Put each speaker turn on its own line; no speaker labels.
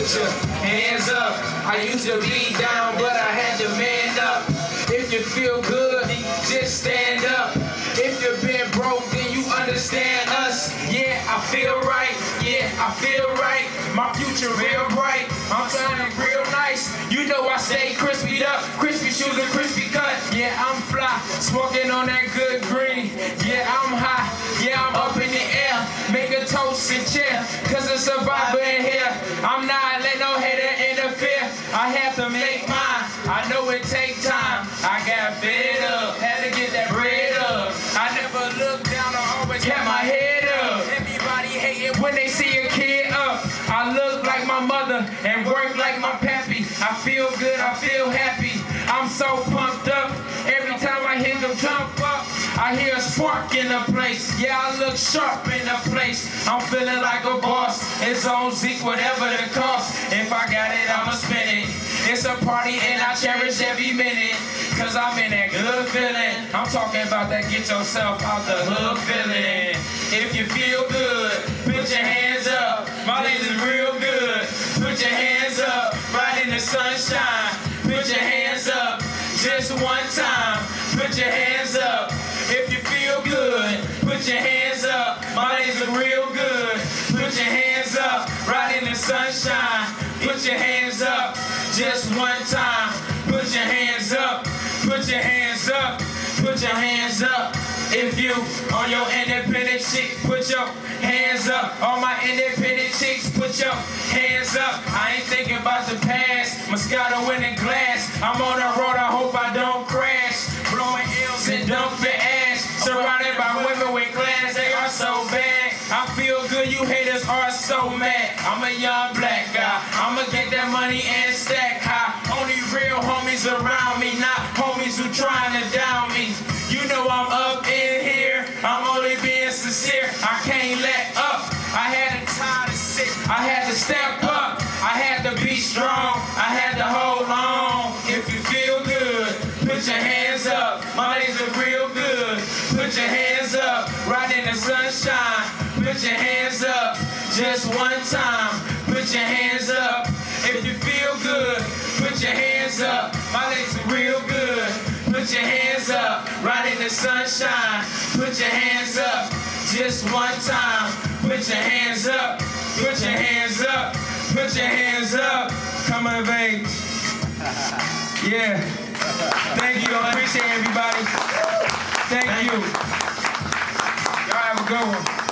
Put your hands up. I used to be down, but I had to man up. If you feel good, just stand up. If you've been broke, then you understand us. Yeah, I feel right. Yeah, I feel right. My future real bright. I'm sounding real nice. You know I stay crispied up. Crispy shoes and crispy cut. Yeah, I'm fly. Smoking on that good green. Yeah, I'm high. Yeah, I'm up in the air. Make a toast and cheer. Cause a survivor in here. I'm not letting no hater interfere. I have to make mine. I know it take time. I got fed up. Had to get that bread up. I never looked down. I always had my head up. Everybody hate it when they see a kid up. I look like my mother and work like my pappy. I feel good, I feel happy. I'm so pumped up. Every time I hear them jump up, I hear a spark in the place. Yeah, I look sharp in the place. I'm feeling like a boss. It's on Zeke, whatever the cost. If I got it, I'ma spend it. It's a party and I cherish every minute. Cause I'm in that good feeling. I'm talking about that get yourself out the hood feeling. If you feel good, put your hands up. My name is real good. Put your hands up. Right in the sunshine. Put your hands up. Just one time. Put your hands up. If you feel good, put your hands up. My name is real good. Put your hands up. Right in the sunshine. Put your hands up. Just one time. Put your hands up. Put your hands up. Put your hands up. If you on your independent chick, put your hands up. All my independent chicks, put your hands up. I ain't thinking about the past. Moscato in the glass. I'm on the road, I hope I don't crash. Blowing L's and dumping ash. Surrounded by women with class, they are so bad. I feel good, you haters are so mad. I'm a young black guy. I'ma get that money and stack high. Only real homies around me, not homies who trying to down me. You know I'm up in here. I'm only being sincere. I can't let up. I had to tie the sick. I had to step up. I had to be strong. I had to hold on. If you feel good, put your hands up. My legs are real good. Put your hands up. Right in the sunshine. Put your hands up. Just one time. Put your hands up. If you feel good, put your hands up. My legs are real good. Put your hands up. Right in the sunshine. Put your hands up. Just one time. Put your hands up. Put your hands up. Put your hands up. Come of age. Yeah. Thank you. I appreciate everybody. Thank you. Y'all have a good one.